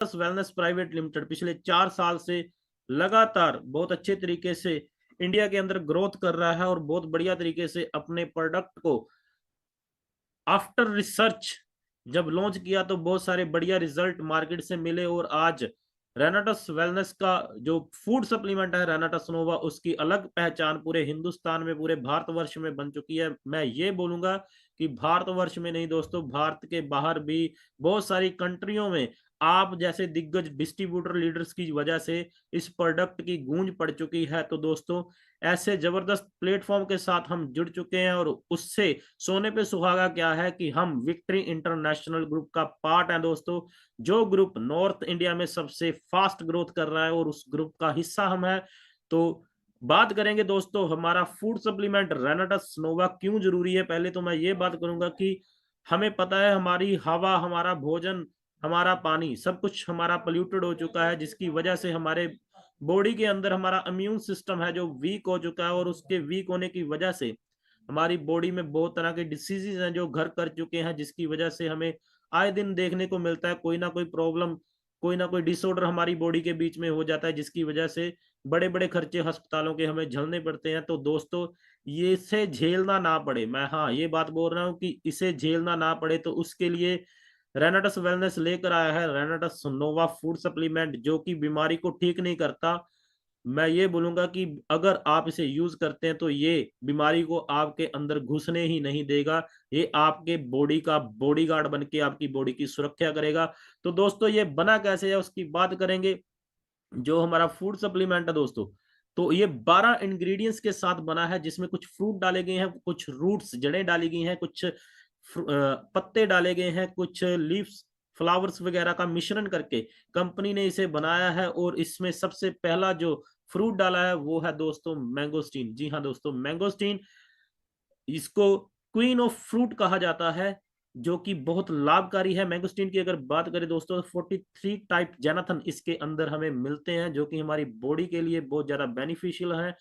Wellness private limited पिछले 4 साल से लगातार बहुत अच्छे तरीके से इंडिया के अंदर ग्रोथ कर रहा है और बहुत बढ़िया तरीके से अपने प्रोडक्ट को आफ्टर रिसर्च जब लॉन्च किया तो बहुत सारे बढ़िया रिजल्ट मार्केट से मिले और आज रेनाटस वेलनेस का जो फूड सप्लीमेंट है रेनाटस नोवा उसकी अलग पहचान पूरे हिंदुस्तान में पूरे भारतवर्ष में बन चुकी है। मैं ये बोलूंगा कि भारतवर्ष में नहीं दोस्तों, भारत के बाहर भी बहुत सारी कंट्रियों में आप जैसे दिग्गज डिस्ट्रीब्यूटर लीडर्स की वजह से इस प्रोडक्ट की गूंज पड़ चुकी है। तो दोस्तों ऐसे जबरदस्त प्लेटफॉर्म के साथ हम जुड़ चुके हैं और उससे सोने पे सुहागा क्या है कि हम विक्ट्री इंटरनेशनल ग्रुप का पार्ट है दोस्तों, जो ग्रुप नॉर्थ इंडिया में सबसे फास्ट ग्रोथ कर रहा है और उस ग्रुप का हिस्सा हम है। तो बात करेंगे दोस्तों हमारा फूड सप्लीमेंट रेनाटस नोवा क्यों जरूरी है। पहले तो मैं ये बात करूंगा कि हमें पता है हमारी हवा, हमारा भोजन, हमारा पानी सब कुछ हमारा पोल्यूटेड हो चुका है, जिसकी वजह से हमारे बॉडी के अंदर हमारा इम्यून सिस्टम है जो वीक हो चुका है और उसके वीक होने की वजह से हमारी बॉडी में बहुत तरह के डिसीजेज हैं जो घर कर चुके हैं, जिसकी वजह से हमें आए दिन देखने को मिलता है कोई ना कोई प्रॉब्लम, कोई ना कोई डिसऑर्डर हमारी बॉडी के बीच में हो जाता है, जिसकी वजह से बड़े बड़े खर्चे अस्पतालों के हमें झेलने पड़ते हैं। तो दोस्तों ये इसे झेलना ना पड़े, मैं हाँ ये बात बोल रहा हूँ कि इसे झेलना ना पड़े, तो उसके लिए रेनाटस वेलनेस लेकर आया है रेनाटस नोवा फूड सप्लीमेंट, जो कि बीमारी को ठीक नहीं करता। मैं ये बोलूंगा कि अगर आप इसे यूज करते हैं तो ये बीमारी को आपके अंदर घुसने ही नहीं देगा, ये आपके बॉडी का बॉडीगार्ड बन के आपकी बॉडी की सुरक्षा करेगा। तो दोस्तों ये बना कैसे है उसकी बात करेंगे। जो हमारा फूड सप्लीमेंट है दोस्तों, तो ये 12 इंग्रेडिएंट्स के साथ बना है, जिसमें कुछ फ्रूट डाले गए हैं, कुछ रूट्स जड़ें डाली गई हैं, कुछ पत्ते डाले गए हैं, कुछ लीव्स फ्लावर्स वगैरह का मिश्रण करके कंपनी ने इसे बनाया है। और इसमें सबसे पहला जो फ्रूट डाला है वो है दोस्तों मैंगोस्टीन। जी हाँ दोस्तों, मैंगोस्टीन, इसको क्वीन ऑफ फ्रूट कहा जाता है, जो कि बहुत लाभकारी है। मैंगोस्टीन की अगर बात करें दोस्तों 43 टाइप जेनाथन इसके अंदर हमें मिलते हैं, जो कि हमारी बॉडी के लिए बहुत ज्यादा बेनिफिशियल है।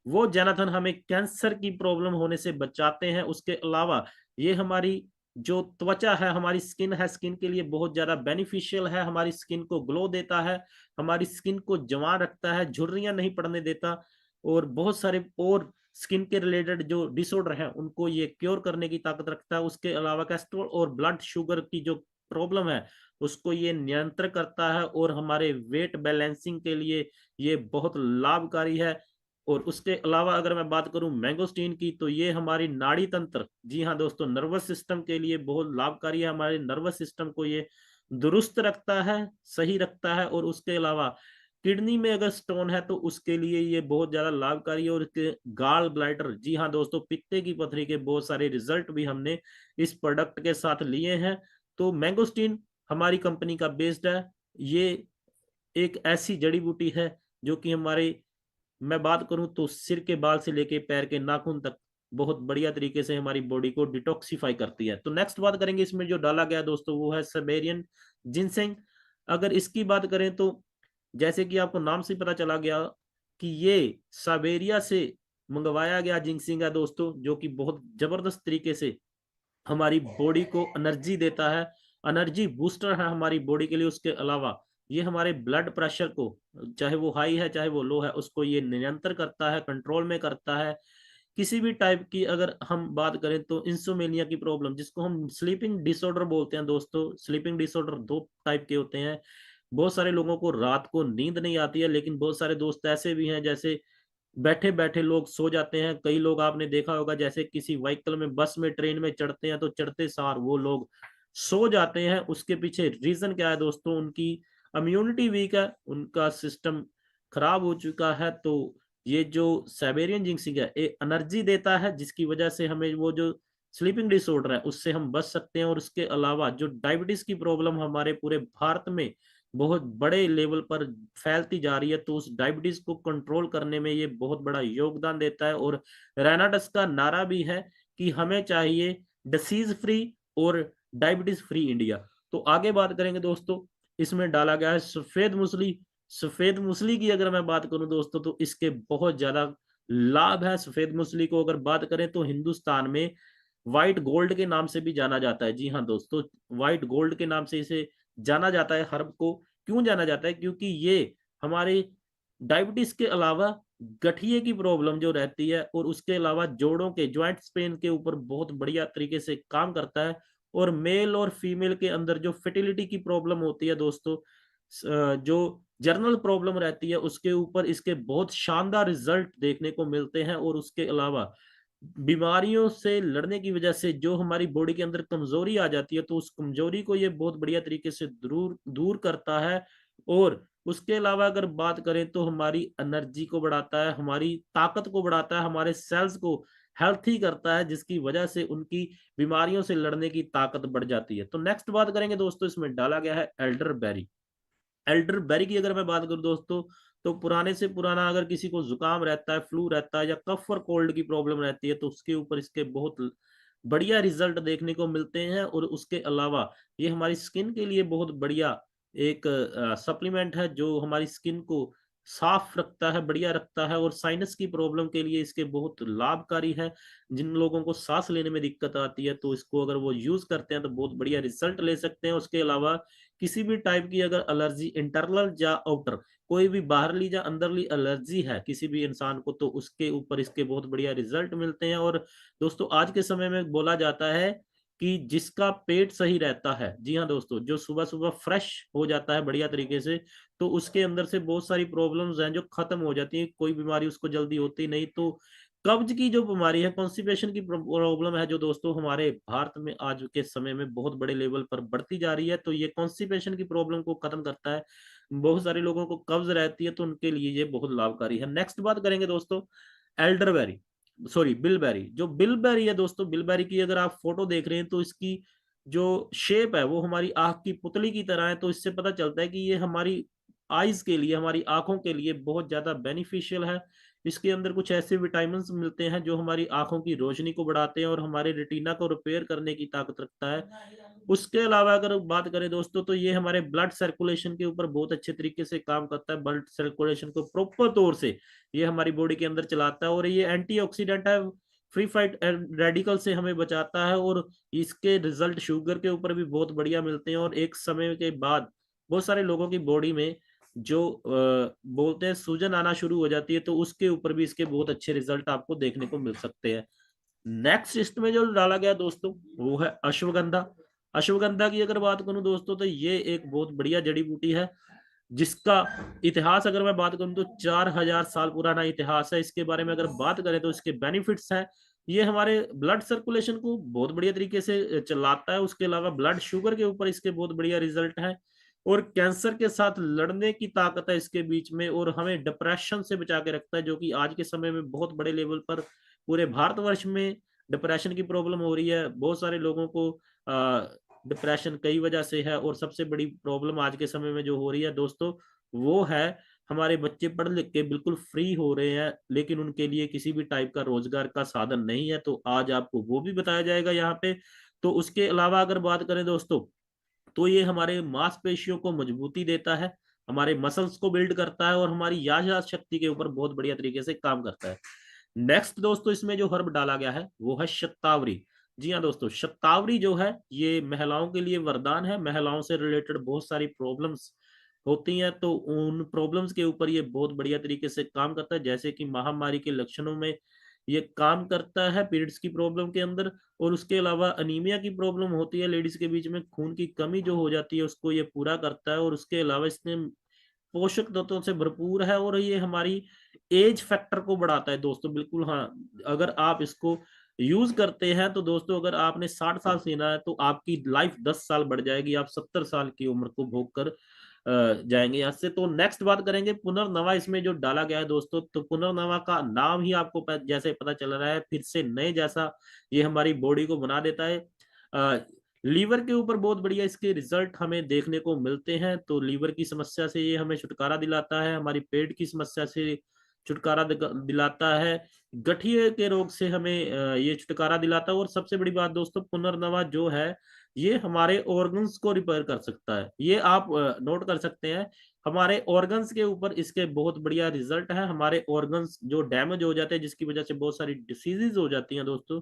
वो जेनाथन हमें कैंसर की प्रॉब्लम होने से बचाते हैं। उसके अलावा ये हमारी जो त्वचा है, हमारी स्किन है, स्किन के लिए बहुत ज्यादा बेनिफिशियल है, हमारी स्किन को ग्लो देता है, हमारी स्किन को जवान रखता है, झुर्रियां नहीं पड़ने देता, और बहुत सारे और स्किन के रिलेटेड जो डिसऑर्डर हैं उनको ये क्योर करने की ताकत रखता है। उसके अलावा कोलेस्ट्रॉल और ब्लड शुगर की जो प्रॉब्लम है उसको ये नियंत्रण करता है और हमारे वेट बैलेंसिंग के लिए ये बहुत लाभकारी है। और उसके अलावा अगर मैं बात करूं मैंगोस्टीन की, तो ये हमारी नाड़ी तंत्र, जी हाँ दोस्तों, नर्वस सिस्टम के लिए बहुत लाभकारी है। हमारे नर्वस सिस्टम को ये दुरुस्त रखता है, सही रखता है। और उसके अलावा किडनी में अगर स्टोन है तो उसके लिए ये बहुत ज्यादा लाभकारी है। और इसके गाल ब्लैडर, जी हाँ दोस्तों, पित्ते की पथरी के बहुत सारे रिजल्ट भी हमने इस प्रोडक्ट के साथ लिए हैं। तो मैंगोस्टीन हमारी कंपनी का बेस्ड है। ये एक ऐसी जड़ी बूटी है जो कि हमारे, मैं बात करूं तो सिर के बाल से लेके पैर के नाखून तक बहुत बढ़िया तरीके से हमारी बॉडी को डिटॉक्सिफाई करती है। तो नेक्स्ट बात करेंगे इसमें जो डाला गया दोस्तों वो है साइबेरियन जिनसेंग। अगर इसकी बात करें तो जैसे कि आपको नाम से पता चला गया कि ये साइबेरिया से मंगवाया गया जिनसिंग है दोस्तों, जो कि बहुत जबरदस्त तरीके से हमारी बॉडी को एनर्जी देता है, एनर्जी बूस्टर है हमारी बॉडी के लिए। उसके अलावा ये हमारे ब्लड प्रेशर को, चाहे वो हाई है चाहे वो लो है, उसको ये नियंत्रण करता है, कंट्रोल में करता है। किसी भी टाइप की अगर हम बात करें तो इंसोमेनिया की प्रॉब्लम, जिसको हम स्लीपिंग डिसऑर्डर बोलते हैं दोस्तों, स्लीपिंग डिसऑर्डर दो टाइप के होते हैं। बहुत सारे लोगों को रात को नींद नहीं आती है, लेकिन बहुत सारे दोस्त ऐसे भी हैं जैसे बैठे बैठे लोग सो जाते हैं। कई लोग आपने देखा होगा जैसे किसी व्हीकल में, बस में, ट्रेन में चढ़ते हैं तो चढ़ते सार वो लोग सो जाते हैं। उसके पीछे रीजन क्या है दोस्तों, उनकी इम्यूनिटी वीक है, उनका सिस्टम खराब हो चुका है। तो ये जो साइबेरियन जिंक्सिंग है ये एनर्जी देता है, जिसकी वजह से हमें वो जो स्लीपिंग डिसऑर्डर है उससे हम बच सकते हैं। और उसके अलावा जो डायबिटीज की प्रॉब्लम हमारे पूरे भारत में बहुत बड़े लेवल पर फैलती जा रही है, तो उस डायबिटीज को कंट्रोल करने में ये बहुत बड़ा योगदान देता है। और रेनाडस का नारा भी है कि हमें चाहिए डिसीज फ्री और डायबिटीज फ्री इंडिया। तो आगे बात करेंगे दोस्तों, इसमें डाला गया है सफेद मूसली। सफेद मूसली की अगर मैं बात करूं दोस्तों तो इसके बहुत ज्यादा लाभ है। सफेद मूसली को अगर बात करें तो हिंदुस्तान में व्हाइट गोल्ड के नाम से भी जाना जाता है। जी हाँ दोस्तों, व्हाइट गोल्ड के नाम से इसे जाना जाता है हर्ब को, क्यों जाना जाता है? क्योंकि ये हमारे डायबिटीज के अलावा गठिए की प्रॉब्लम जो रहती है और उसके अलावा जोड़ों के जॉइंट्स पेन के ऊपर बहुत बढ़िया तरीके से काम करता है। और मेल और फीमेल के अंदर जो फर्टिलिटी की प्रॉब्लम होती है दोस्तों, जो जर्नल प्रॉब्लम रहती है, उसके ऊपर इसके बहुत शानदार रिजल्ट देखने को मिलते हैं। और उसके अलावा बीमारियों से लड़ने की वजह से जो हमारी बॉडी के अंदर कमजोरी आ जाती है, तो उस कमजोरी को ये बहुत बढ़िया तरीके से दूर दूर करता है। और उसके अलावा अगर बात करें तो हमारी एनर्जी को बढ़ाता है, हमारी ताकत को बढ़ाता है, हमारे सेल्स को हेल्थी करता है, जिसकी वजह से उनकी बीमारियों से लड़ने की ताकत बढ़ जाती है। तो नेक्स्ट बात करेंगे दोस्तों, इसमें डाला गया है एल्डरबेरी। एल्डरबेरी की अगर मैं बात करूं दोस्तों, तो पुराने से पुराना अगर किसी को जुकाम रहता है, फ्लू रहता है या कफ और कोल्ड की प्रॉब्लम रहती है, तो उसके ऊपर इसके बहुत बढ़िया रिजल्ट देखने को मिलते हैं। और उसके अलावा ये हमारी स्किन के लिए बहुत बढ़िया एक सप्लीमेंट है, जो हमारी स्किन को साफ रखता है, बढ़िया रखता है। और साइनस की प्रॉब्लम के लिए इसके बहुत लाभकारी है। जिन लोगों को सांस लेने में दिक्कत आती है, तो इसको अगर वो यूज करते हैं तो बहुत बढ़िया रिजल्ट ले सकते हैं। उसके अलावा किसी भी टाइप की अगर एलर्जी, इंटरनल या आउटर, कोई भी बाहरली या अंदरली एलर्जी है किसी भी इंसान को, तो उसके ऊपर इसके बहुत बढ़िया रिजल्ट मिलते हैं। और दोस्तों आज के समय में बोला जाता है कि जिसका पेट सही रहता है, जी हाँ दोस्तों, जो सुबह सुबह फ्रेश हो जाता है बढ़िया तरीके से, तो उसके अंदर से बहुत सारी प्रॉब्लम्स हैं जो खत्म हो जाती है, कोई बीमारी उसको जल्दी होती नहीं। तो कब्ज की जो बीमारी है, कॉन्स्टिपेशन की प्रॉब्लम है, जो दोस्तों हमारे भारत में आज के समय में बहुत बड़े लेवल पर बढ़ती जा रही है, तो ये कॉन्स्टिपेशन की प्रॉब्लम को खत्म करता है। बहुत सारे लोगों को कब्ज रहती है, तो उनके लिए ये बहुत लाभकारी है। नेक्स्ट बात करेंगे दोस्तों, एल्डरबेरी, सॉरी बिलबेरी। जो बिलबेरी है दोस्तों, बिलबेरी की अगर आप फोटो देख रहे हैं, तो इसकी जो शेप है वो हमारी आंख की पुतली की तरह है। तो इससे पता चलता है कि ये हमारी आईज के लिए, हमारी आंखों के लिए बहुत ज्यादा बेनिफिशियल है। इसके अंदर कुछ ऐसे विटामिन मिलते हैं जो हमारी आंखों की रोशनी को बढ़ाते हैं और हमारे रेटिना को रिपेयर करने की ताकत रखता है। उसके अलावा अगर बात करें दोस्तों, तो ये हमारे ब्लड सर्कुलेशन के ऊपर बहुत अच्छे तरीके से काम करता है। ब्लड सर्कुलेशन को प्रॉपर तौर से ये हमारी बॉडी के अंदर चलाता है। और ये एंटीऑक्सीडेंट है, फ्री फाइट रेडिकल से हमें बचाता है। और इसके रिजल्ट शुगर के ऊपर भी बहुत बढ़िया मिलते हैं। और एक समय के बाद बहुत सारे लोगों की बॉडी में जो बोलते हैं सूजन आना शुरू हो जाती है, तो उसके ऊपर भी इसके बहुत अच्छे रिजल्ट आपको देखने को मिल सकते हैं। नेक्स्ट लिस्ट में जो डाला गया दोस्तों, वो है अश्वगंधा। अश्वगंधा की अगर बात करूं दोस्तों, तो ये एक बहुत बढ़िया जड़ी बूटी है, जिसका इतिहास अगर मैं बात करूं तो 4000 साल पुराना इतिहास है। इसके बारे में अगर बात करें तो इसके बेनिफिट्स हैं, ये हमारे ब्लड सर्कुलेशन को बहुत बढ़िया तरीके से चलाता है। उसके अलावा ब्लड शुगर के ऊपर इसके बहुत बढ़िया रिजल्ट है। और कैंसर के साथ लड़ने की ताकत है इसके बीच में। और हमें डिप्रेशन से बचा के रखता है, जो कि आज के समय में बहुत बड़े लेवल पर पूरे भारतवर्ष में डिप्रेशन की प्रॉब्लम हो रही है। बहुत सारे लोगों को डिप्रेशन कई वजह से है। और सबसे बड़ी प्रॉब्लम आज के समय में जो हो रही है दोस्तों, वो है हमारे बच्चे पढ़ लिख के बिल्कुल फ्री हो रहे हैं, लेकिन उनके लिए किसी भी टाइप का रोजगार का साधन नहीं है। तो आज आपको वो भी बताया जाएगा यहाँ पे। तो उसके अलावा अगर बात करें दोस्तों, तो ये हमारे मांसपेशियों को मजबूती देता है, हमारे मसल्स को बिल्ड करता है और हमारी याददाश्त शक्ति के ऊपर बहुत बढ़िया तरीके से काम करता है। नेक्स्ट दोस्तों, इसमें जो हर्ब डाला गया है वो है शतावरी। जी हाँ दोस्तों, शतावरी जो है ये महिलाओं के लिए वरदान है। महिलाओं से रिलेटेड बहुत सारी प्रॉब्लम्स होती हैं, तो उन प्रॉब्लम्स के ऊपर ये बहुत बढ़िया तरीके से काम करता है। जैसे कि महामारी के लक्षणों में ये काम करता है, पीरियड्स की प्रॉब्लम के अंदर। और उसके अलावा अनीमिया की प्रॉब्लम होती है लेडीज के बीच में, खून की कमी जो हो जाती है, उसको ये पूरा करता है। और उसके अलावा इसने पोषक तत्वों से भरपूर है और ये हमारी एज फैक्टर को बढ़ाता है दोस्तों, बिल्कुल हाँ। अगर आप इसको यूज करते हैं तो दोस्तों, अगर आपने 60 साल जीना है तो आपकी लाइफ 10 साल बढ़ जाएगी, आप 70 साल की उम्र को भोग कर जाएंगे यहाँ से। तो नेक्स्ट बात करेंगे पुनर्नवा। इसमें जो डाला गया है दोस्तों, तो पुनर्नवा का नाम ही आपको जैसे पता चल रहा है, फिर से नए जैसा ये हमारी बॉडी को बना देता है। लीवर के ऊपर बहुत बढ़िया इसके रिजल्ट हमें देखने को मिलते हैं। तो लीवर की समस्या से ये हमें छुटकारा दिलाता है, हमारी पेट की समस्या से छुटकारा दिलाता है, गठिए के रोग से हमें ये छुटकारा दिलाता है। और सबसे बड़ी बात दोस्तों, पुनर्नवा जो है ये हमारे ऑर्गन्स को रिपेयर कर सकता है। ये आप नोट कर सकते हैं, हमारे ऑर्गन्स के ऊपर इसके बहुत बढ़िया रिजल्ट है। हमारे ऑर्गन्स जो डैमेज हो जाते हैं, जिसकी वजह से बहुत सारी डिसीजेज हो जाती हैं दोस्तों,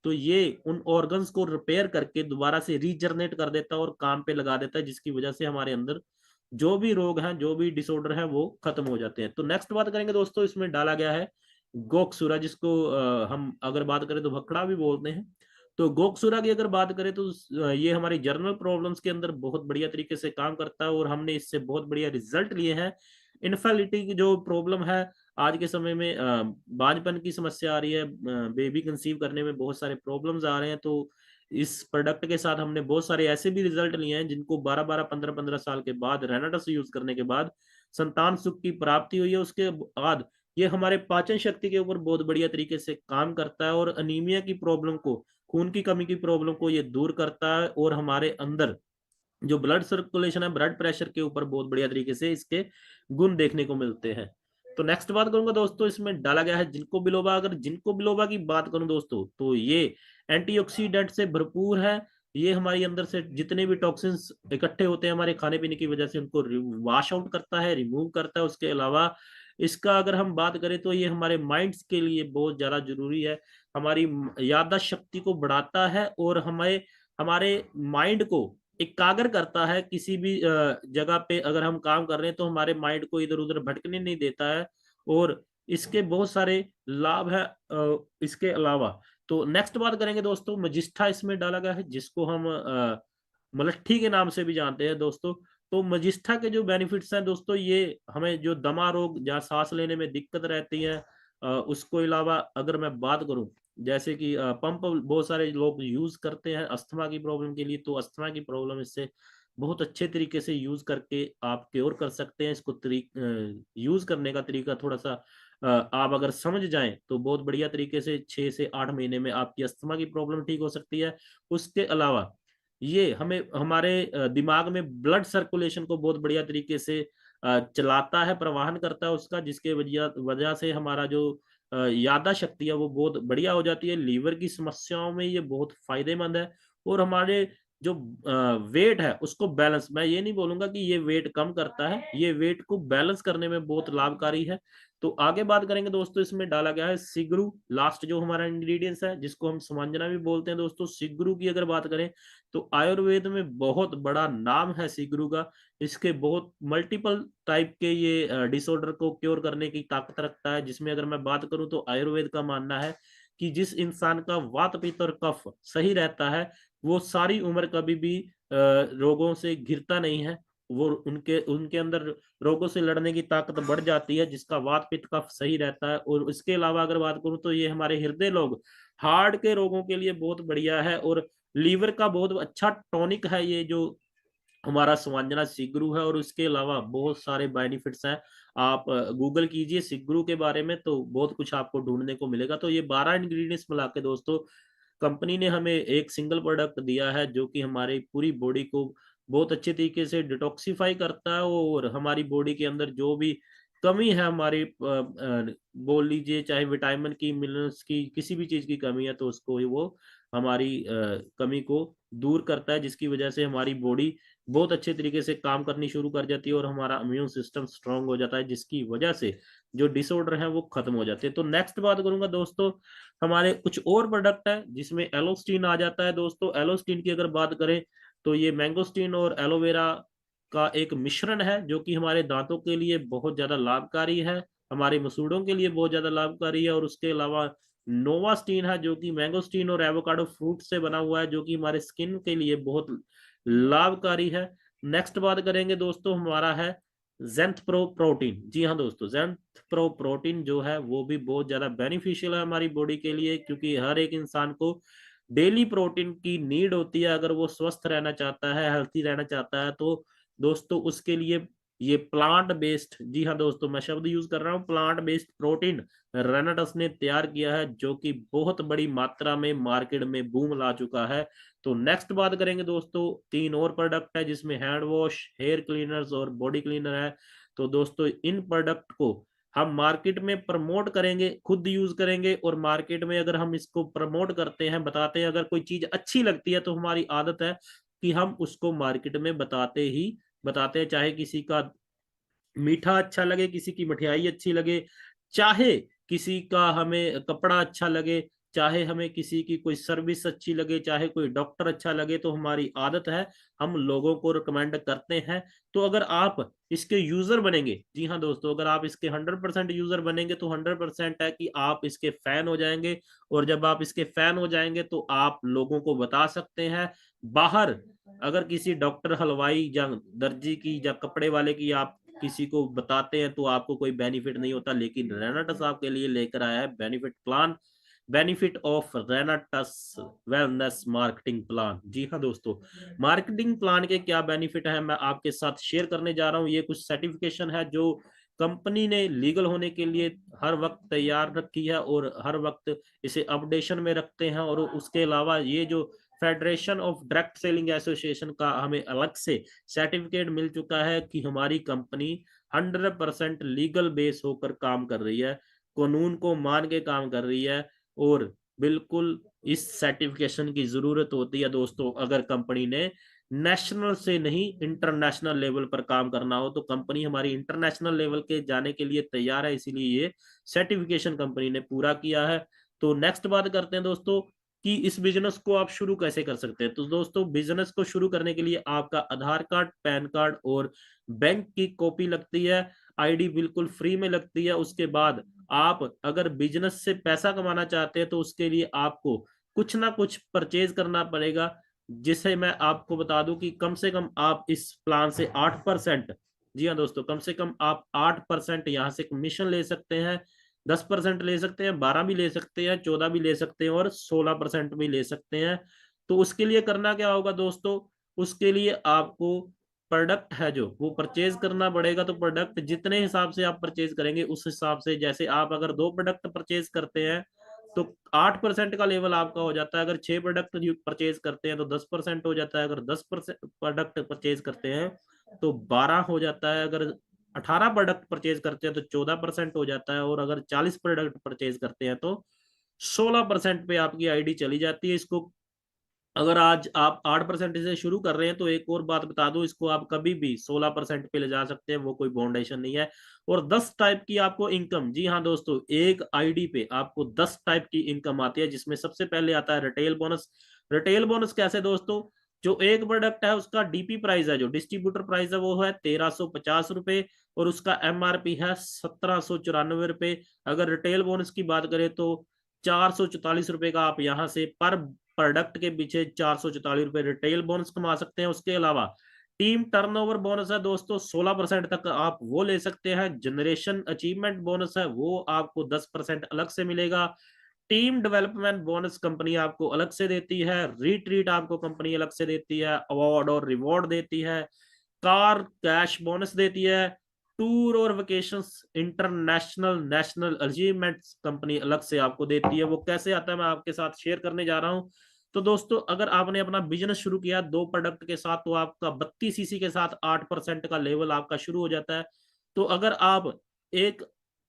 तो ये उन ऑर्गन्स को रिपेयर करके दोबारा से रीजनरेट कर देता है और काम पे लगा देता है, जिसकी वजह से हमारे अंदर जो भी रोग हैं, जो भी डिसऑर्डर है, वो खत्म हो जाते हैं। तो नेक्स्ट बात करेंगे दोस्तों, इसमें डाला गया है गोक्सुरा, जिसको हम अगर बात करें तो भखड़ा भी बोलते हैं। तो गोक्सुरा की अगर बात करें तो ये हमारी जर्नल प्रॉब्लम्स के अंदर बहुत बढ़िया तरीके से काम करता है और हमने इससे बहुत बढ़िया रिजल्ट लिए हैं। इनफर्टिलिटी की जो प्रॉब्लम है आज के समय में, बांझपन की समस्या आ रही है, बेबी कंसीव करने में बहुत सारे प्रॉब्लम्स आ रहे हैं, तो इस प्रोडक्ट के साथ हमने बहुत सारे ऐसे भी रिजल्ट लिए हैं जिनको 12-12, 15-15 साल के बाद रेनाडस यूज करने के बाद संतान सुख की प्राप्ति हुई है। उसके बाद ये हमारे पाचन शक्ति के ऊपर बहुत बढ़िया तरीके से काम करता है और अनीमिया की प्रॉब्लम को, खून की कमी की प्रॉब्लम को ये दूर करता है और हमारे अंदर जो ब्लड सर्कुलेशन है, ब्लड प्रेशर के ऊपर बहुत बढ़िया तरीके से इसके गुण देखने को मिलते हैं। तो नेक्स्ट बात करूंगा दोस्तों, इसमें डाला गया है जिंको बिलोबा। अगर जिंको बिलोबा की बात करूं दोस्तों, तो ये एंटीऑक्सीडेंट से भरपूर है। ये हमारे अंदर से जितने भी टॉक्सिन्स इकट्ठे होते हैं हमारे खाने पीने की वजह से, उनको वॉश आउट करता है, रिमूव करता है। उसके अलावा इसका अगर हम बात करें तो ये हमारे माइंड्स के लिए बहुत ज्यादा जरूरी है, हमारी याददाश्त शक्ति को बढ़ाता है और हमें हमारे माइंड को एकाग्र करता है। किसी भी जगह पे अगर हम काम कर रहे हैं तो हमारे माइंड को इधर उधर भटकने नहीं देता है और इसके बहुत सारे लाभ है। इसके अलावा तो नेक्स्ट बात करेंगे दोस्तों, मजिस्ठा इसमें डाला गया है, जिसको हम मलट्ठी के नाम से भी जानते हैं दोस्तों। तो मजिस्ठा के जो बेनिफिट्स हैं दोस्तों, ये हमें जो दमा रोग, जहाँ सांस लेने में दिक्कत रहती है, उसको अलावा अगर मैं बात करूं, जैसे कि पंप बहुत सारे लोग यूज करते हैं अस्थमा की प्रॉब्लम के लिए, तो अस्थमा की प्रॉब्लम इससे बहुत अच्छे तरीके से यूज करके आप क्योर कर सकते हैं। इसको यूज करने का तरीका थोड़ा सा आप अगर समझ जाएं तो बहुत बढ़िया तरीके से 6 से 8 महीने में आपकी अस्थमा की प्रॉब्लम ठीक हो सकती है। उसके अलावा ये हमें हमारे दिमाग में ब्लड सर्कुलेशन को बहुत बढ़िया तरीके से चलाता है, प्रवाहन करता है उसका, जिसके वजह वजह से हमारा जो याददाश्त शक्ति है वो बहुत बढ़िया हो जाती है। लीवर की समस्याओं में ये बहुत फायदेमंद है और हमारे जो वेट है उसको बैलेंस, मैं ये नहीं बोलूंगा कि ये वेट कम करता है, ये वेट को बैलेंस करने में बहुत लाभकारी है। तो आगे बात करेंगे दोस्तों, इसमें डाला गया है सिगरू, लास्ट जो हमारा इंग्रेडिएंट्स है, जिसको हम सुमंजना भी बोलते हैं दोस्तों। सिगरू की अगर बात करें तो आयुर्वेद में बहुत बड़ा नाम है सिगरू का। इसके बहुत मल्टीपल टाइप के ये डिसऑर्डर को क्योर करने की ताकत रखता है, जिसमें अगर मैं बात करूं तो आयुर्वेद का मानना है कि जिस इंसान का वात पित्त और कफ सही रहता है वो सारी उम्र कभी भी रोगों से घिरता नहीं है। वो उनके उनके अंदर रोगों से लड़ने की ताकत बढ़ जाती है, जिसका वात पित्त कफ सही रहता है। और इसके अलावा अगर बात करूं तो ये हमारे हृदय लोग, हार्ट के रोगों के लिए बहुत बढ़िया है और लीवर का बहुत अच्छा टॉनिक है ये जो हमारा सुवंजना सिगरू है। और उसके अलावा बहुत सारे बेनिफिट्स हैं। आप गूगल कीजिए सिगरू के बारे में तो बहुत कुछ आपको ढूंढने को मिलेगा। तो ये 12 इंग्रेडिएंट्स मिला के दोस्तों कंपनी ने हमें एक सिंगल प्रोडक्ट दिया है जो कि हमारी पूरी बॉडी को बहुत अच्छे तरीके से डिटॉक्सिफाई करता है और हमारी बॉडी के अंदर जो भी कमी है हमारी, बोल लीजिए चाहे विटामिन की, मिनरल्स की, किसी भी चीज की कमी है तो उसको वो हमारी कमी को दूर करता है, जिसकी वजह से हमारी बॉडी बहुत अच्छे तरीके से काम करनी शुरू कर जाती है और हमारा इम्यून सिस्टम स्ट्रांग हो जाता है, जिसकी वजह से जो डिसऑर्डर है वो खत्म हो जाते हैं। तो नेक्स्ट बात करूंगा दोस्तों, हमारे कुछ और प्रोडक्ट है जिसमें एलोस्टीन आ जाता है दोस्तों। एलोस्टीन की अगर बात करें तो ये मैंगोस्टीन और एलोवेरा का एक मिश्रण है जो कि हमारे दांतों के लिए बहुत ज्यादा लाभकारी है, हमारे मसूड़ों के लिए बहुत ज्यादा लाभकारी है। और उसके अलावा नोवास्टीन है जो कि मैंगोस्टीन और एवोकाडो फ्रूट से बना हुआ है, जो कि हमारे स्किन के लिए बहुत लाभकारी है। नेक्स्ट बात करेंगे दोस्तों, हमारा है जेंथ प्रो प्रोटीन। जी हाँ दोस्तों, जेंथ प्रो प्रोटीन जो है वो भी बहुत ज्यादा बेनिफिशियल है हमारी बॉडी के लिए, क्योंकि हर एक इंसान को डेली प्रोटीन की नीड होती है अगर वो स्वस्थ रहना चाहता है, हेल्थी रहना चाहता है। तो दोस्तों उसके लिए ये प्लांट बेस्ड, जी हाँ दोस्तों मैं शब्द यूज कर रहा हूँ, प्लांट बेस्ड प्रोटीन रेनाडस ने तैयार किया है, जो कि बहुत बड़ी मात्रा में मार्केट में बूम ला चुका है। तो नेक्स्ट बात करेंगे दोस्तों, 3 और प्रोडक्ट है जिसमें हैंड वॉश, हेयर क्लीनर्स और बॉडी क्लीनर है। तो दोस्तों इन प्रोडक्ट को हम मार्केट में प्रमोट करेंगे, खुद यूज करेंगे, और मार्केट में अगर हम इसको प्रमोट करते हैं, बताते हैं, अगर कोई चीज अच्छी लगती है तो हमारी आदत है कि हम उसको मार्केट में बताते हैं, चाहे किसी का मीठा अच्छा लगे, किसी की मठियाई अच्छी लगे, चाहे किसी का हमें कपड़ा अच्छा लगे, चाहे हमें किसी की कोई सर्विस अच्छी लगे, चाहे कोई डॉक्टर अच्छा लगे, तो हमारी आदत है हम लोगों को रिकमेंड करते हैं। तो अगर आप इसके यूजर बनेंगे, जी हाँ दोस्तों, अगर आप इसके 100% यूजर बनेंगे तो 100% है कि आप इसके फैन हो जाएंगे। और जब आप इसके फैन हो जाएंगे तो आप लोगों को बता सकते हैं बाहर, अगर किसी डॉक्टर, हलवाई या दर्जी की या कपड़े वाले की आप किसी को बताते हैं तो आपको कोई बेनिफिट नहीं होता, लेकिन रेनाटस आपके लिए लेकर आया है benefit plan, benefit of Renatus wellness marketing plan. जी हाँ दोस्तों, मार्केटिंग प्लान के क्या बेनिफिट है मैं आपके साथ शेयर करने जा रहा हूँ। ये कुछ सर्टिफिकेशन है जो कंपनी ने लीगल होने के लिए हर वक्त तैयार रखी है और हर वक्त इसे अपडेशन में रखते हैं। और उसके अलावा ये जो federation of direct selling association का हमें अलग से सर्टिफिकेट मिल चुका है कि हमारी कंपनी 100% लीगल बेस होकर काम कर रही है, कानून को मान के काम कर रही है। और बिल्कुल इस सर्टिफिकेशन की जरूरत होती है दोस्तों अगर कंपनी ने नेशनल से नहीं इंटरनेशनल लेवल पर काम करना हो। तो कंपनी हमारी इंटरनेशनल लेवल के जाने के लिए तैयार है, इसीलिए ये सर्टिफिकेशन कंपनी ने पूरा किया है। तो नेक्स्ट बात करते हैं दोस्तों कि इस बिजनेस को आप शुरू कैसे कर सकते हैं। तो दोस्तों बिजनेस को शुरू करने के लिए आपका आधार कार्ड, पैन कार्ड और बैंक की कॉपी लगती है, आईडी बिल्कुल फ्री में लगती है। उसके बाद आप अगर बिजनेस से पैसा कमाना चाहते हैं तो उसके लिए आपको कुछ ना कुछ परचेज करना पड़ेगा, जिसे मैं आपको बता दूं कि कम से कम आप इस प्लान से 8%, जी हाँ दोस्तों, कम से कम आप 8% यहाँ से कमीशन ले सकते हैं। 10% ले सकते हैं, 12 भी ले सकते हैं, 14 भी ले सकते हैं और 16% भी ले सकते हैं। तो उसके लिए करना क्या होगा दोस्तों, उसके लिए आपको प्रोडक्ट है जो वो परचेज करना पड़ेगा। तो प्रोडक्ट जितने हिसाब से आप परचेज करेंगे उस हिसाब से, जैसे आप अगर 2 प्रोडक्ट परचेज करते हैं तो 8% का लेवल आपका हो जाता है। अगर 6 प्रोडक्ट परचेज करते हैं तो 10% हो जाता है। अगर 10 प्रोडक्ट परचेज करते हैं तो 12 हो जाता है। अगर 18 प्रोडक्ट परचेज करते हैं तो 14% हो जाता है। और अगर 40 प्रोडक्ट परचेज करते हैं तो 16% पे आपकी आईडी चली जाती है। इसको अगर आज आप 8% से शुरू कर रहे हैं तो एक और बात बता दूं, इसको आप कभी भी 16% पे ले जा सकते हैं, वो कोई बाउंडेशन नहीं है। और 10 टाइप की आपको इनकम, जी हाँ दोस्तों, एक आईडी पे आपको 10 टाइप की इनकम आती है, जिसमें सबसे पहले आता है रिटेल बोनस। रिटेल बोनस कैसे दोस्तों, जो एक प्रोडक्ट है उसका डीपी प्राइस है, जो डिस्ट्रीब्यूटर प्राइस है, वो है 1350 रुपए और उसका एमआरपी है 1794 रुपए। अगर रिटेल बोनस की बात करें तो 444 रुपए का आप यहाँ से पर प्रोडक्ट के पीछे 444 रुपए रिटेल बोनस कमा सकते हैं। उसके अलावा टीम टर्नओवर बोनस है दोस्तों, 16% तक आप वो ले सकते हैं। जनरेशन अचीवमेंट बोनस है, वो आपको 10% अलग से मिलेगा। टीम डेवलपमेंट बोनस कंपनी आपको अलग से देती है। रिट्रीट आपको कंपनी अलग से देती है। अवार्ड और रिवॉर्ड देती है। कार कैश बोनस देती है। टूर और vacations international national achievements company अलग से आपको देती है। वो कैसे आता है मैं आपके साथ शेयर करने जा रहा हूं। तो दोस्तों अगर आपने अपना बिजनेस शुरू किया 2 प्रोडक्ट के साथ तो आपका 32 सीसी के साथ 8% का लेवल आपका शुरू हो जाता है। तो अगर आप एक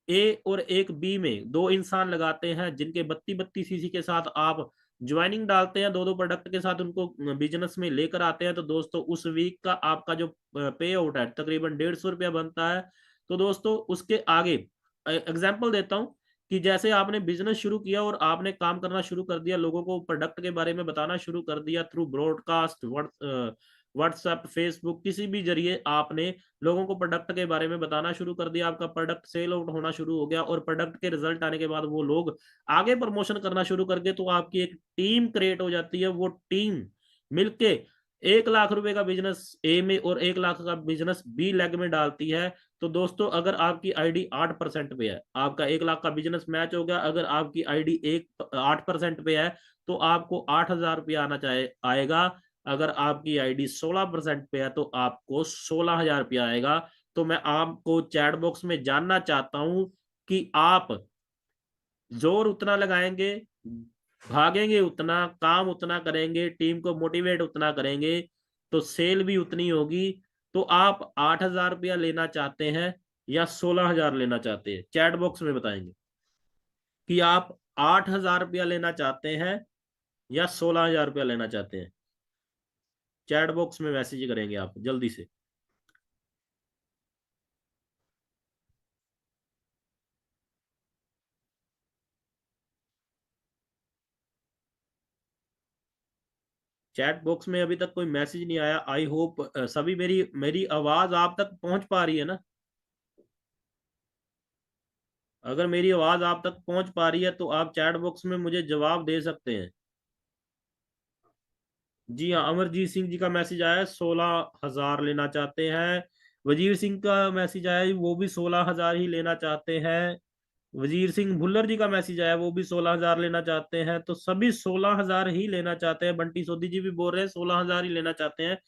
ए और एक बी में 2 इंसान लगाते हैं जिनके 32 सीसी के साथ आप ज्वाइनिंग डालते हैं, 2 प्रोडक्ट के साथ उनको बिजनेस में लेकर आते हैं, तो दोस्तों उस वीक का आपका जो पे आउट है तकरीबन 150 रुपया बनता है। तो दोस्तों उसके आगे एग्जाम्पल देता हूं कि जैसे आपने बिजनेस शुरू किया और आपने काम करना शुरू कर दिया, लोगों को प्रोडक्ट के बारे में बताना शुरू कर दिया थ्रू ब्रॉडकास्ट, व्हाट्सएप, फेसबुक, किसी भी जरिए आपने लोगों को प्रोडक्ट के बारे में बताना शुरू कर दिया। आपका प्रोडक्ट सेल आउट होना शुरू हो गया और प्रोडक्ट के रिजल्ट आने के बाद वो लोग आगे प्रमोशन करना शुरू कर गए, तो आपकी एक टीम क्रिएट हो जाती है। वो टीम मिलके 1 लाख रुपए का बिजनेस ए में और 1 लाख का बिजनेस बी लेग में डालती है। तो दोस्तों अगर आपकी आईडी 8% पे है, आपका 1 लाख का बिजनेस मैच हो गया। अगर आपकी आईडी 8% पे है तो आपको 8,000 रुपया आना चाहे आएगा। अगर आपकी आईडी 16% पे है तो आपको 16,000 रुपया आएगा। तो मैं आपको चैट बॉक्स में जानना चाहता हूं कि आप जोर उतना लगाएंगे, भागेंगे उतना, काम उतना करेंगे, टीम को मोटिवेट उतना करेंगे तो सेल भी उतनी होगी। तो आप 8,000 रुपया लेना चाहते हैं या 16,000 लेना चाहते हैं, चैट बॉक्स में बताएंगे कि आप 8,000 रुपया लेना चाहते हैं या 16,000 रुपया लेना चाहते हैं। चैट बॉक्स में मैसेज करेंगे आप जल्दी से। चैट बॉक्स में अभी तक कोई मैसेज नहीं आया। आई होप सभी मेरी मेरी आवाज आप तक पहुंच पा रही है ना। अगर मेरी आवाज आप तक पहुंच पा रही है तो आप चैट बॉक्स में मुझे जवाब दे सकते हैं। जी हाँ, अमरजीत सिंह जी का मैसेज आया है, 16,000 लेना चाहते हैं। वजीर सिंह का मैसेज आया है, वो भी 16,000 ही लेना चाहते हैं। वजीर सिंह भुल्लर जी का मैसेज आया, वो भी 16,000 लेना चाहते हैं। तो सभी 16,000 ही लेना चाहते हैं। बंटी सोदी जी भी बोल रहे हैं 16,000 ही लेना चाहते हैं।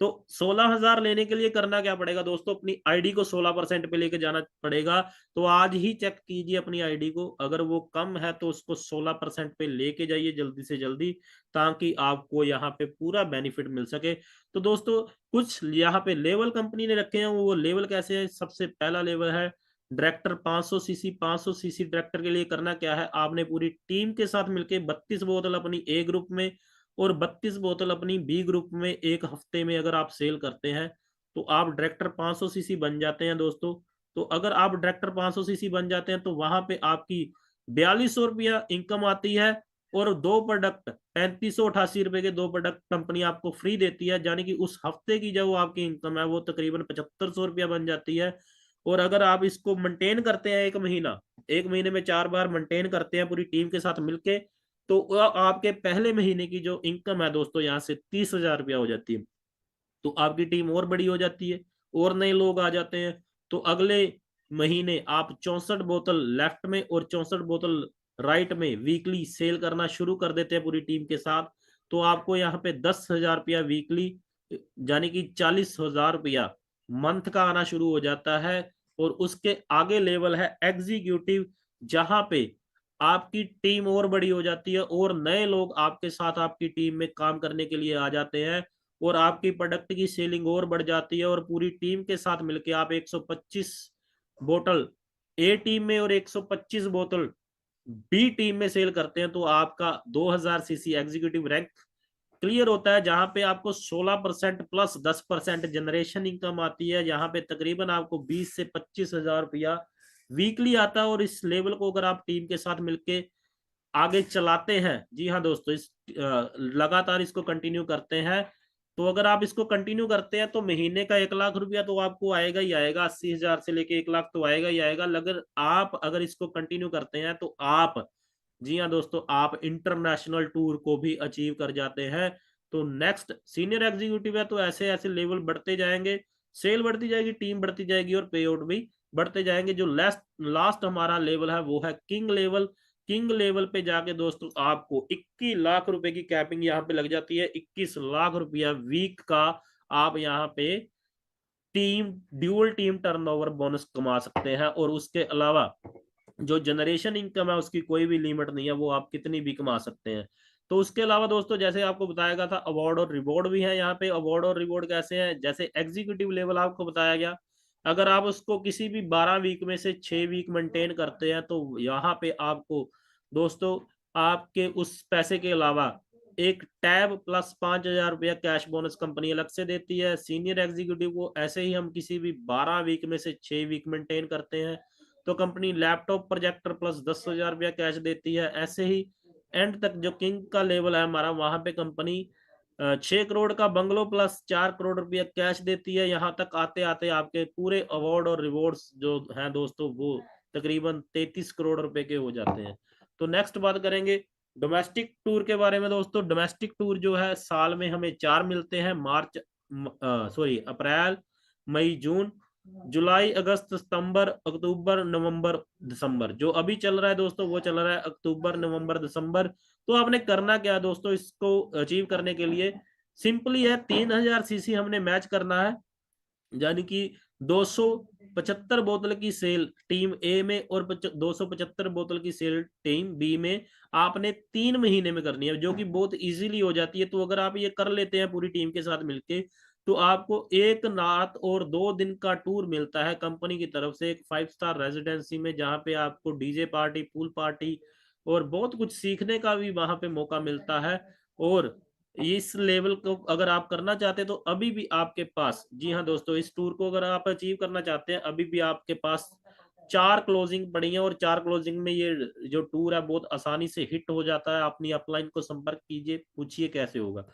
तो 16,000 लेने के लिए करना क्या पड़ेगा दोस्तों, अपनी आईडी को 16% पे लेके जाना पड़ेगा। तो आज ही चेक कीजिए अपनी आईडी को, अगर वो कम है तो उसको 16% पे लेके जाइए जल्दी से जल्दी, ताकि आपको यहाँ पे पूरा बेनिफिट मिल सके। तो दोस्तों कुछ यहाँ पे लेवल कंपनी ने रखे हैं, वो लेवल कैसे है। सबसे पहला लेवल है डायरेक्टर 500 सीसी। 500 सीसी डायरेक्टर के लिए करना क्या है, आपने पूरी टीम के साथ मिलके 32 बोतल अपनी ए ग्रुप में और 32 बोतल अपनी बी ग्रुप में एक हफ्ते में अगर आप सेल करते हैं तो आप डायरेक्टर 500 सीसी बन जाते हैं दोस्तों। तो अगर आप डायरेक्टर 500 सीसी बन जाते हैं तो वहां पे आपकी 4200 रुपया इनकम आती है, और दो प्रोडक्ट 3588 रुपए के दो प्रोडक्ट कंपनी आपको फ्री देती है, यानी कि उस हफ्ते की जो आपकी इनकम है वो तकरीबन 7500 रुपया बन जाती है। और अगर आप इसको मेंटेन करते हैं 1 महीना, 1 महीने में 4 बार मेंटेन करते हैं पूरी टीम के साथ मिलके, तो आपके पहले महीने की जो इनकम है दोस्तों यहाँ से 30,000 रुपया हो जाती है। तो आपकी टीम और बड़ी हो जाती है और नए लोग आ जाते हैं। तो अगले महीने आप 64 बोतल लेफ्ट में और 64 बोतल राइट में वीकली सेल करना शुरू कर देते हैं पूरी टीम के साथ। तो आपको यहाँ पे 10,000 रुपया वीकली, यानी कि 40,000 रुपया मंथ का आना शुरू हो जाता है। और उसके आगे लेवल है एग्जीक्यूटिव, जहां पे आपकी टीम और बड़ी हो जाती है और नए लोग आपके साथ आपकी टीम में काम करने के लिए आ जाते हैं, और आपकी प्रोडक्ट की सेलिंग और बढ़ जाती है। और पूरी टीम के साथ मिलकर आप 125 बोतल ए टीम में और 125 बोतल बी टीम में सेल करते हैं, तो आपका 2000 सीसी एग्जीक्यूटिव रैंक क्लियर होता है, जहां पे आपको 16% प्लस 10% जनरेशन इनकम आती है। यहाँ पे तकरीबन आपको 20 से 25,000 रुपया वीकली आता है। और इस लेवल को अगर आप टीम के साथ मिलके आगे चलाते हैं, जी हाँ दोस्तों, इस लगातार इसको कंटिन्यू करते हैं, तो अगर आप इसको कंटिन्यू करते हैं तो महीने का 1 लाख रुपया तो आपको आएगा ही आएगा। 80,000 से लेके 1 लाख तो आएगा ही आएगा। अगर इसको कंटिन्यू करते हैं तो आप, जी हाँ दोस्तों, आप इंटरनेशनल टूर को भी अचीव कर जाते हैं। तो नेक्स्ट सीनियर एग्जीक्यूटिव है, तो ऐसे ऐसे लेवल बढ़ते जाएंगे, सेल बढ़ती जाएगी, टीम बढ़ती जाएगी और पे आउट भी बढ़ते जाएंगे। जो लास्ट लास्ट हमारा लेवल है वो है किंग लेवल। किंग लेवल पे जाके दोस्तों आपको 21 लाख रुपए की कैपिंग यहाँ पे लग जाती है। 21 लाख रुपया वीक का आप यहाँ पे team dual team turnover bonus कमा सकते हैं। और उसके अलावा जो जनरेशन इनकम है उसकी कोई भी लिमिट नहीं है, वो आप कितनी भी कमा सकते हैं। तो उसके अलावा दोस्तों जैसे आपको बताया गया था, अवार्ड और रिवॉर्ड भी है यहाँ पे। अवार्ड और रिवॉर्ड कैसे हैं, जैसे एग्जीक्यूटिव लेवल आपको बताया गया, अगर आप उसको किसी भी 12 वीक में से 6 वीक मेंटेन करते हैं तो यहाँ पे आपको दोस्तों आपके उस पैसे के अलावा एक टैब प्लस 5,000 रुपया कैश बोनस कंपनी अलग से देती है। सीनियर एग्जीक्यूटिव को ऐसे ही हम किसी भी 12 वीक में से 6 वीक मेंटेन करते हैं तो कंपनी लैपटॉप प्रोजेक्टर प्लस 10,000 रुपया कैश देती है। ऐसे ही एंड तक जो किंग का लेवल है हमारा, वहां पे कंपनी 6 करोड़ का बंगलो प्लस 4 करोड़ रुपया कैश देती है। यहाँ तक आते आते आपके पूरे अवार्ड और रिवॉर्ड्स जो हैं दोस्तों वो तकरीबन 33 करोड़ रुपए के हो जाते हैं। तो नेक्स्ट बात करेंगे डोमेस्टिक टूर के बारे में दोस्तों। डोमेस्टिक टूर जो है साल में हमें 4 मिलते हैं, अप्रैल, मई, जून, जुलाई, अगस्त, सितंबर, अक्टूबर, नवंबर, दिसंबर। जो अभी चल रहा है दोस्तों वो चल रहा है अक्टूबर, नवंबर, दिसंबर। तो आपने करना क्या है दोस्तों, इसको अचीव करने के लिए सिंपली है, 3,000 सीसी हमने मैच करना है, यानी कि 275 बोतल की सेल टीम ए में और 275 बोतल की सेल टीम बी में आपने 3 महीने में करनी है, जो कि बहुत इजीली हो जाती है। तो अगर आप ये कर लेते हैं पूरी टीम के साथ मिलके तो आपको एक रात और 2 दिन का टूर मिलता है कंपनी की तरफ से, एक 5 स्टार रेजिडेंसी में, जहाँ पे आपको डीजे पार्टी, पूल पार्टी और बहुत कुछ सीखने का भी वहां पे मौका मिलता है। और इस लेवल को अगर आप करना चाहते हैं तो अभी भी आपके पास, जी हाँ दोस्तों, इस टूर को अगर आप अचीव करना चाहते हैं अभी भी आपके पास 4 क्लोजिंग पड़ी है, और 4 क्लोजिंग में ये जो टूर है बहुत आसानी से हिट हो जाता है। अपनी अपलाइन को संपर्क कीजिए, पूछिए कैसे होगा।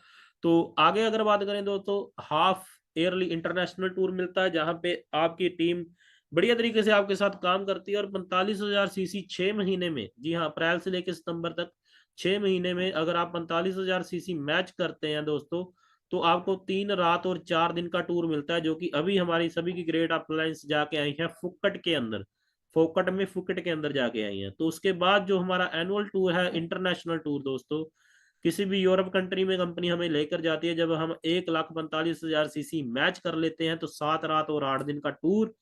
तो आगे अगर बात करें दोस्तों, हाफ ईयरली इंटरनेशनल टूर मिलता है, जहां पे आपकी टीम बढ़िया तरीके से आपके साथ काम करती है, और 45,000 सीसी 6 महीने में, जी हाँ, अप्रैल से लेकर सितंबर तक 6 महीने में अगर आप 45,000 सीसी मैच करते हैं दोस्तों, तो आपको 3 रात और 4 दिन का टूर मिलता है, जो कि अभी हमारी सभी की ग्रेट अप्लायंस जाके आई है फुक्कट के अंदर, फुकट के अंदर जाके आई हैं। तो उसके बाद जो हमारा एनुअल टूर है, इंटरनेशनल टूर दोस्तों, किसी भी यूरोप कंट्री में कंपनी हमें लेकर जाती है, जब हम 1,45,000 सीसी मैच कर लेते हैं, तो 7 रात और 8 दिन का टूर,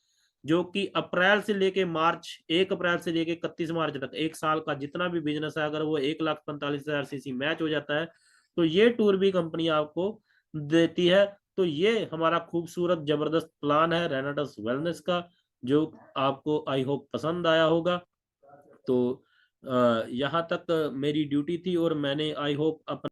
जो कि अप्रैल से लेके मार्च, 1 अप्रैल से लेके 31 मार्च तक, 1 साल का जितना भी बिजनेस है, अगर वो 1,45,000 सीसी मैच हो जाता है, तो ये टूर भी कंपनी आपको देती है। तो ये हमारा खूबसूरत जबरदस्त प्लान है रेनाटस वेलनेस का, जो आपको आई होप पसंद आया होगा। तो यहाँ तक मेरी ड्यूटी थी, और मैंने आई होप अपना